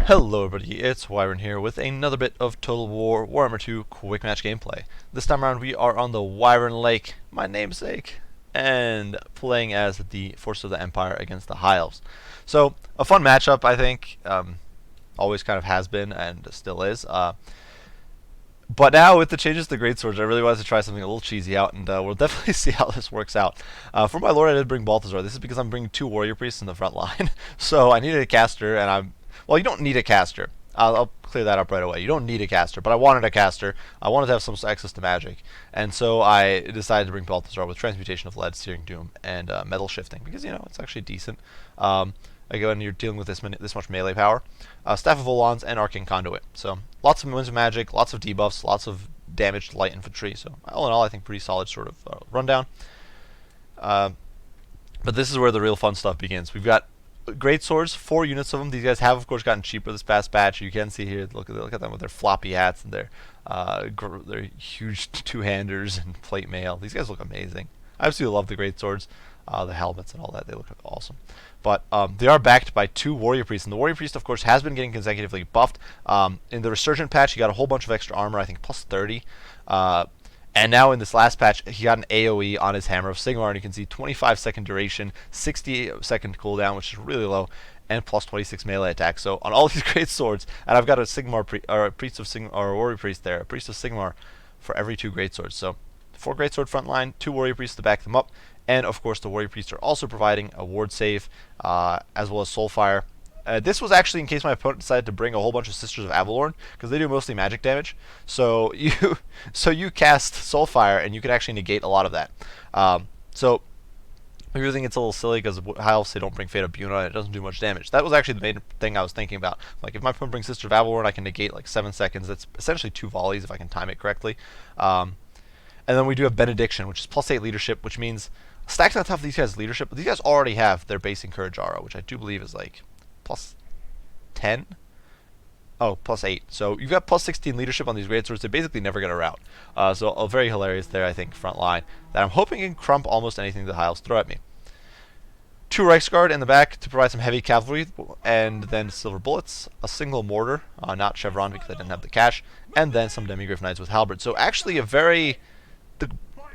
Hello everybody, it's Wyvern here with another bit of Total War Warhammer 2 Quick Match gameplay. This time around we are on the Wyvern Lake, my namesake, and playing as the Force of the Empire against the High Elves. So, a fun matchup I think, always kind of has been and still is. But now with the changes to Great Swords, I really wanted to try something a little cheesy out, and we'll definitely see how this works out. For my lord, I did bring Balthazar. This is because I'm bringing two Warrior Priests in the front line. So I needed a caster, and well, you don't need a caster. I'll clear that up right away. You don't need a caster, but I wanted a caster. I wanted to have some access to magic, and so I decided to bring Balthazar with Transmutation of Lead, Searing Doom, and Metal Shifting, because, it's actually decent. Again, you're dealing with this much melee power. Staff of Olans and Arcane Conduit. So lots of winds of magic, lots of debuffs, lots of damage to light infantry. So all in all, I think pretty solid sort of rundown. But this is where the real fun stuff begins. We've got great swords, 4 units of them. These guys have, of course, gotten cheaper this past batch. You can see here, look at them with their floppy hats and their huge two-handers and plate mail. These guys look amazing. I absolutely love the great swords, the helmets and all that. They look awesome. But they are backed by 2 Warrior Priests, and the Warrior Priest, of course, has been getting consecutively buffed. In the Resurgent patch, he got a whole bunch of extra armor, I think plus 30. And now in this last patch, he got an AoE on his Hammer of Sigmar, and you can see 25-second duration, 60-second cooldown, which is really low, and plus 26 melee attack. So on all these great swords, and I've got a Priest of Sigmar, or a Warrior Priest there, a Priest of Sigmar for every 2 great swords. So 4 great sword front line, 2 Warrior Priests to back them up, and of course the Warrior Priests are also providing a ward save, as well as Soulfire. This was actually in case my opponent decided to bring a whole bunch of Sisters of Avalorn, because they do mostly magic damage. So you cast Soulfire, and you can actually negate a lot of that. So I really think it's a little silly, because High Elves, they don't bring Fate of Buna, and it doesn't do much damage. That was actually the main thing I was thinking about. Like, if my opponent brings Sister of Avalorn, I can negate like 7 seconds. That's essentially 2 volleys if I can time it correctly. And then we do have Benediction, which is plus 8 leadership, which means stacks on top of these guys' leadership, but these guys already have their base Encourage aura, which I do believe is like plus 10? Oh, plus 8. So you've got plus 16 leadership on these great swords. They basically never get a rout. So very hilarious there, I think, front line, that I'm hoping can crump almost anything the High Elves throw at me. 2 Reichsguard in the back to provide some heavy cavalry, and then silver bullets, a single mortar, not Chevron because I didn't have the cash, and then some Demigryph Knights with halberds. So actually a very...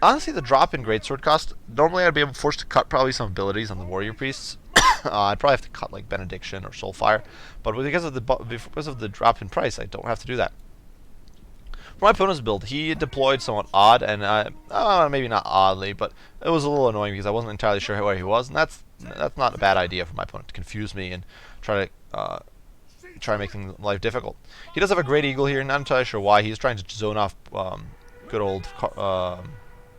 honestly, the drop in greatsword cost, normally I'd be forced to cut probably some abilities on the Warrior Priests. I'd probably have to cut like Benediction or Soulfire, but because of the drop in price, I don't have to do that. For my opponent's build, he deployed somewhat odd, and maybe not oddly, but it was a little annoying because I wasn't entirely sure where he was, and that's not a bad idea for my opponent to confuse me and try to make life difficult. He does have a Great Eagle here, not entirely sure why. He's trying to zone off good old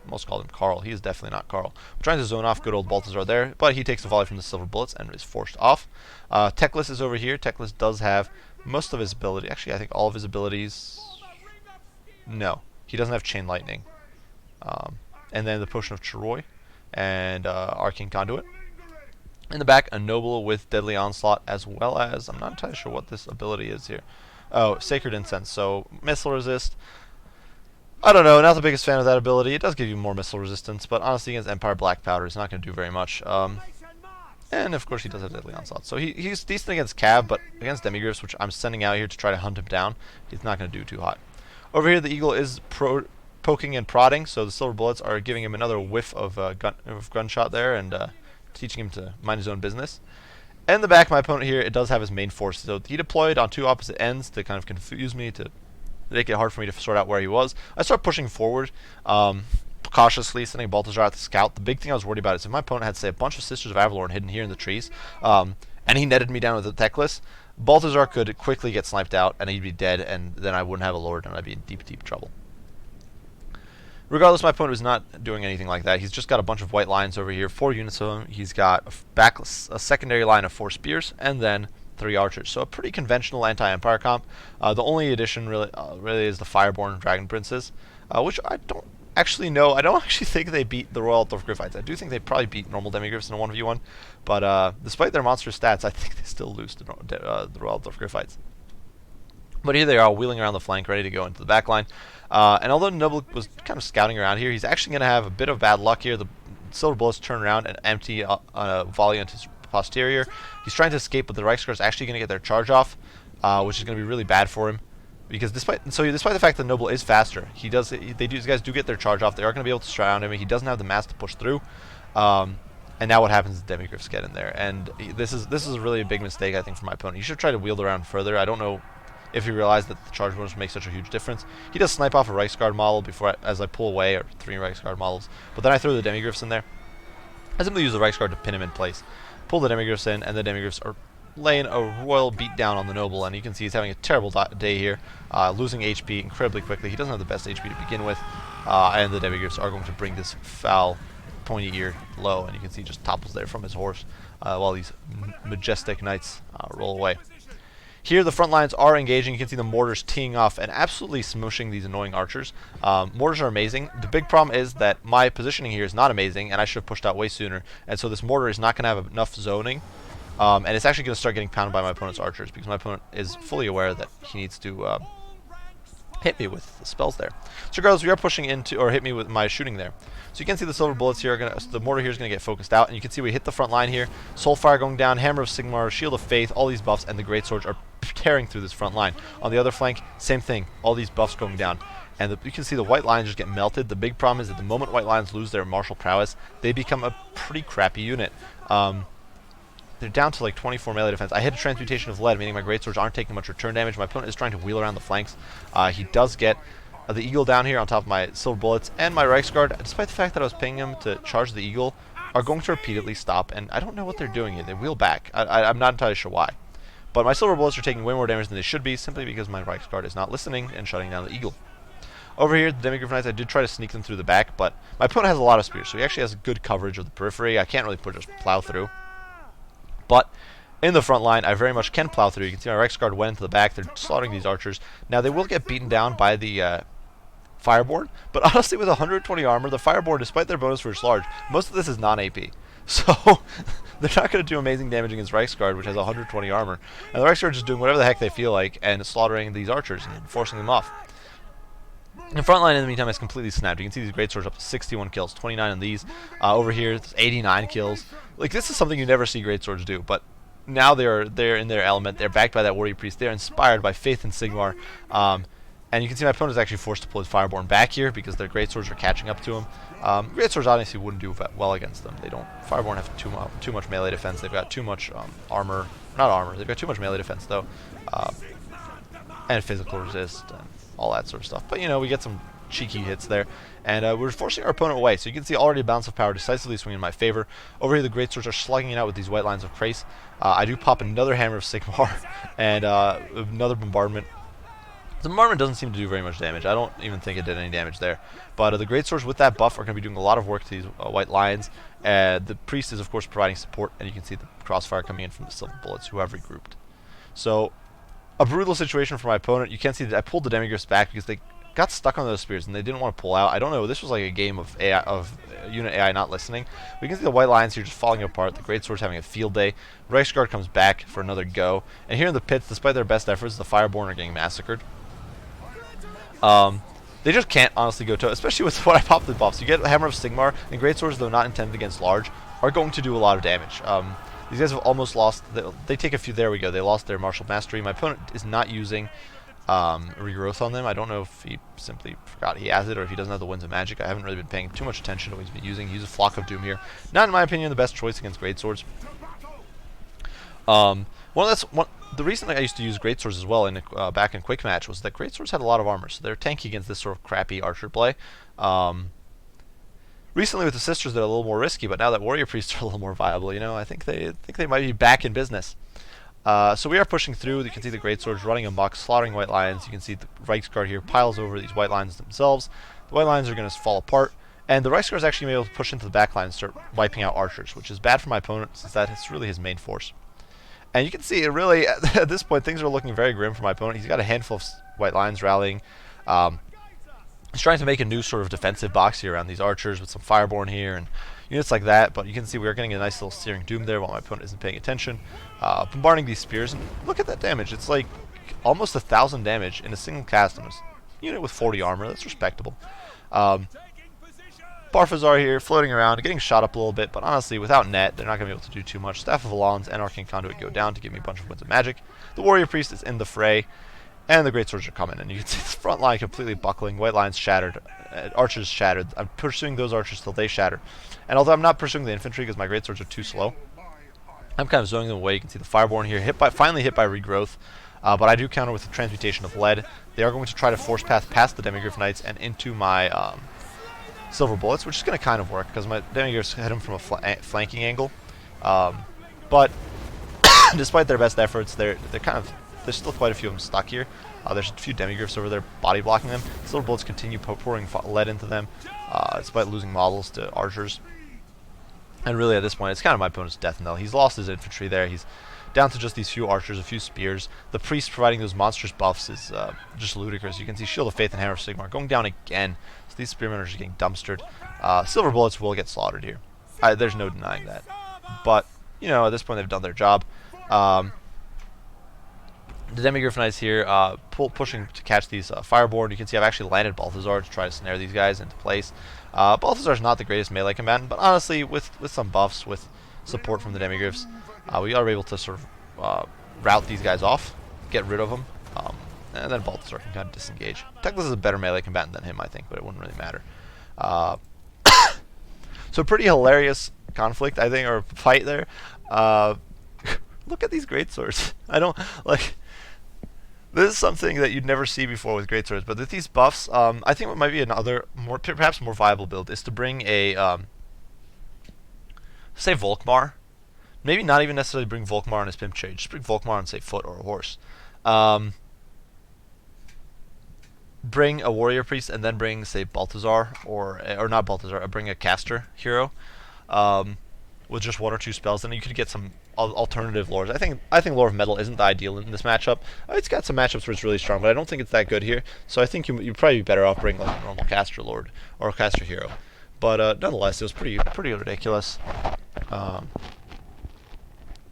almost called him Carl. He is definitely not Carl. I'm trying to zone off good old Balthazar there, but he takes the volley from the silver bullets and is forced off. Teclis is over here. Teclis does have most of his ability. Actually, I think all of his abilities. No, he doesn't have Chain Lightning. And then the Potion of Chiroy and Arcane Conduit. In the back, a Noble with Deadly Onslaught, as well as, I'm not entirely sure what this ability is here. Oh, Sacred Incense. So missile resist. I don't know, not the biggest fan of that ability. It does give you more missile resistance, but honestly against Empire Black Powder, it's not going to do very much. And of course he does have Deadly Onslaught. So he's decent against Cav, but against Demigryphs, which I'm sending out here to try to hunt him down, he's not going to do too hot. Over here the Eagle is poking and prodding, so the silver bullets are giving him another whiff of gunshot there, and teaching him to mind his own business. And in the back, my opponent here, it does have his main force. So he deployed on 2 opposite ends to kind of confuse me, to make it hard for me to sort out where he was. I start pushing forward, cautiously, sending Balthazar out to scout. The big thing I was worried about is if my opponent had, say, a bunch of Sisters of Avalorn hidden here in the trees, and he netted me down with the Teclis, Balthazar could quickly get sniped out, and he'd be dead, and then I wouldn't have a lord, and I'd be in deep, deep trouble. Regardless, my opponent was not doing anything like that. He's just got a bunch of white lines over here, 4 units of them. He's got a secondary line of 4 spears, and then 3 archers. So a pretty conventional anti-Empire comp. The only addition really is the Fireborn Dragon Princes, which I don't actually know. I don't actually think they beat the Royal Elf Gryphites. I do think they probably beat normal Demigryphs in a 1v1, but despite their monster stats, I think they still lose to the Royal Elf Gryphites. But here they are, wheeling around the flank, ready to go into the back line. And although Noble was kind of scouting around here, he's actually going to have a bit of bad luck here. The silver bullets turn around and empty a volley into his posterior. He's trying to escape, but the Reichsguard is actually going to get their charge off. which is going to be really bad for him. Because despite the fact that Noble is faster, these guys do get their charge off. They are going to be able to surround him. He doesn't have the mass to push through. And now what happens is Demigryphs get in there, and this is really a big mistake, I think, for my opponent. He should try to wield around further. I don't know if he realized that the charge bonus makes such a huge difference. He does snipe off a Reichsguard model as I pull away, or 3 Reichsguard models, but then I throw the Demigryphs in there. I simply use the Reichsguard to pin him in place, pull the Demigryphs in, and the Demigryphs are laying a royal beat down on the Noble, and you can see he's having a terrible day here, losing HP incredibly quickly. He doesn't have the best HP to begin with, and the Demigryphs are going to bring this foul pointy ear low, and you can see he just topples there from his horse while these majestic knights roll away. Here the front lines are engaging. You can see the mortars teeing off and absolutely smushing these annoying archers. Mortars are amazing. The big problem is that my positioning here is not amazing, and I should have pushed out way sooner, and so this mortar is not going to have enough zoning, and it's actually going to start getting pounded by my opponent's archers, because my opponent is fully aware that he needs to hit me with the spells there. So regardless, we are pushing into, or hit me with my shooting there. So you can see the silver bullets here are going to, the mortar here is going to get focused out, and you can see we hit the front line here. Soulfire going down, Hammer of Sigmar, Shield of Faith, all these buffs, and the Great Swords are tearing through this front line. On the other flank, same thing, all these buffs going down. And you can see the white lines just get melted. The big problem is that the moment white lines lose their martial prowess, they become a pretty crappy unit. They're down to like 24 melee defense. I hit a Transmutation of Lead, meaning my Great Swords aren't taking much return damage. My opponent is trying to wheel around the flanks. He does get the Eagle down here on top of my Silver Bullets, and my Reichsguard, despite the fact that I was pinging him to charge the Eagle, are going to repeatedly stop, and I don't know what they're doing here. They wheel back. I'm not entirely sure why. But my Silver Bullets are taking way more damage than they should be, simply because my Reichsguard is not listening and shutting down the Eagle. Over here, the Demigryph Knights, I did try to sneak them through the back, but my opponent has a lot of spears, so he actually has good coverage of the periphery. I can't really just plow through. But in the front line, I very much can plow through. You can see my Reichsguard went into the back. They're slaughtering these archers. Now, they will get beaten down by the Fireborn, but honestly, with 120 armor, the Fireborn, despite their bonus for its large, most of this is non-AP. So, they're not going to do amazing damage against Reichsguard, which has 120 armor. And the Reichsguard is just doing whatever the heck they feel like and slaughtering these archers and forcing them off. The front line, in the meantime, is completely snapped. You can see these Great Swords up to 61 kills, 29 on these. Over here, it's 89 kills. Like, this is something you never see Great Swords do, but now they're in their element. They're backed by that Warrior Priest. They're inspired by faith in Sigmar. And you can see my opponent is actually forced to pull his Fireborn back here because their Great Swords are catching up to him. Great Swords obviously wouldn't do well against them. They don't. Fireborn have too much melee defense. They've got too much armor. Not armor. They've got too much melee defense though, and physical resist and all that sort of stuff. But you know, we get some cheeky hits there, and we're forcing our opponent away. So you can see already a balance of power decisively swinging in my favor. Over here, the Great Swords are slugging it out with these white lines of Krace. I do pop another Hammer of Sigmar and another Bombardment. The Bombardment doesn't seem to do very much damage. I don't even think it did any damage there. But the Great Swords with that buff are going to be doing a lot of work to these white lions. The Priest is, of course, providing support, and you can see the crossfire coming in from the Silver Bullets, who have regrouped. So, a brutal situation for my opponent. You can see that I pulled the Demigryphs back because they got stuck on those spears, and they didn't want to pull out. I don't know. This was like a game of unit AI not listening. We can see the white lions here just falling apart. The Great Swords having a field day. Reichsguard comes back for another go. And here in the pits, despite their best efforts, the Fireborn are getting massacred. They just can't honestly go toe, especially with what I popped the buffs. You get Hammer of Sigmar, and Great Swords, though not intended against large, are going to do a lot of damage. These guys have almost lost. They take a few. There we go. They lost their martial mastery. My opponent is not using regrowth on them. I don't know if he simply forgot he has it or if he doesn't have the Winds of Magic. I haven't really been paying too much attention to what he's been using. He uses Flock of Doom here. Not, in my opinion, the best choice against Great Swords. The reason I used to use Great Swords as well in back in Quick Match was that Great Swords had a lot of armor, so they're tanky against this sort of crappy archer play. Recently with the Sisters, they're a little more risky, but now that Warrior Priests are a little more viable, you know, I think they might be back in business. So we are pushing through. You can see the Great Swords running amok, slaughtering white lions. You can see the Reichsguard here piles over these white lions themselves. The white lions are going to fall apart, and the Reichsguard is actually going to be able to push into the back line and start wiping out archers, which is bad for my opponent since that's really his main force. And you can see, it really, at this point, things are looking very grim for my opponent. He's got a handful of white lions rallying. He's trying to make a new sort of defensive box here around these archers with some Fireborn here and units like that. But you can see we're getting a nice little Searing Doom there while my opponent isn't paying attention. Bombarding these spears. And look at that damage. It's like almost 1,000 damage in a single cast on a unit with 40 armor. That's respectable. Barfazar here, floating around, getting shot up a little bit, but honestly, without net, they're not going to be able to do too much. Staff of Alans and Arcane Conduit go down to give me a bunch of Winds of Magic. The Warrior Priest is in the fray, and the Great Swords are coming, and you can see this front line completely buckling. White lines shattered, archers shattered. I'm pursuing those archers till they shatter. And although I'm not pursuing the infantry because my Great Swords are too slow, I'm kind of zoning them away. You can see the Fireborn here, finally hit by Regrowth. But I do counter with the Transmutation of Lead. They are going to try to force path past the Demigryph Knights and into my Silver Bullets, which is going to kind of work because my Demigryphs hit them from a flanking angle. But despite their best efforts, there's still quite a few of them stuck here. There's a few Demigryphs over there body blocking them. Silver Bullets continue pouring lead into them, despite losing models to archers. And really, at this point, it's kind of my opponent's death knell. He's lost his infantry there. He's down to just these few archers, a few spears. The priest providing those monstrous buffs is just ludicrous. You can see Shield of Faith and Hammer of Sigmar going down again. So these spearmen are just getting dumpstered. Silver Bullets will get slaughtered here. There's no denying that. But, you know, at this point, they've done their job. The Demigryph Knights here pushing to catch these Fireborn. You can see I've actually landed Balthazar to try to snare these guys into place. Balthazar's not the greatest melee combatant, but honestly, with some buffs, with support from the Demigryphs, we are able to sort of route these guys off, get rid of them, and then Balthazar can kind of disengage. Teclis is a better melee combatant than him, I think, but it wouldn't really matter. So pretty hilarious conflict, I think, or fight there. Look at these greatswords. I don't, like... This is something that you'd never see before with greatswords, but with these buffs, I think what might be another, perhaps more viable build is to bring a, say Volkmar. Maybe not even necessarily bring Volkmar on his pimp chariot, just bring Volkmar on, say, foot or a horse. Bring a warrior priest and then bring, say, Balthazar, or not Balthazar, bring a caster hero, with just one or two spells, then you could get some alternative lores. I think Lore of Metal isn't the ideal in this matchup. It's got some matchups where it's really strong, but I don't think it's that good here. So I think you'd probably be better off bringing like a normal caster lord or a caster hero. But nonetheless, it was pretty ridiculous. The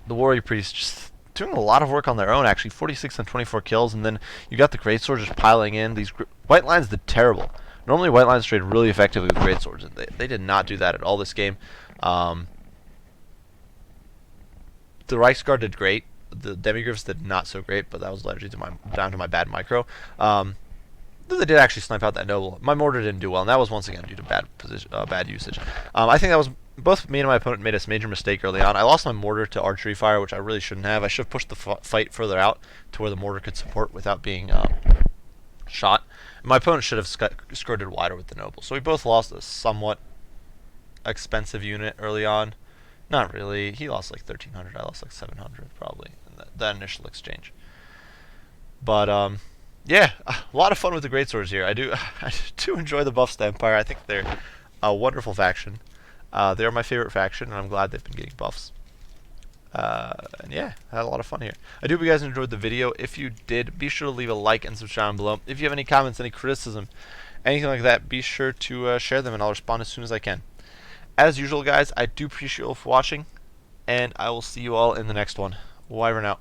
warrior priest just doing a lot of work on their own. Actually, 46 and 24 kills, and then you got the greatswords just piling in. These white lines did terrible. Normally, white lines trade really effectively with greatswords, and they did not do that at all this game. The Reichsguard did great. The Demigryphs did not so great, but that was largely down to my bad micro. They did actually snipe out that noble. My mortar didn't do well, and that was once again due to bad usage. I think that was both me and my opponent made a major mistake early on. I lost my mortar to archery fire, which I really shouldn't have. I should have pushed the fight further out to where the mortar could support without being shot. My opponent should have skirted wider with the noble. So we both lost a somewhat expensive unit early on. Not really. He lost like 1,300. I lost like 700 probably in that initial exchange. But yeah, a lot of fun with the greatswords here. I do enjoy the buffs to Empire. I think they're a wonderful faction. They are my favorite faction, and I'm glad they've been getting buffs. And yeah, I had a lot of fun here. I do hope you guys enjoyed the video. If you did, be sure to leave a like and subscribe below. If you have any comments, any criticism, anything like that, be sure to share them, and I'll respond as soon as I can. As usual, guys, I do appreciate you all for watching, and I will see you all in the next one. Wyvern out.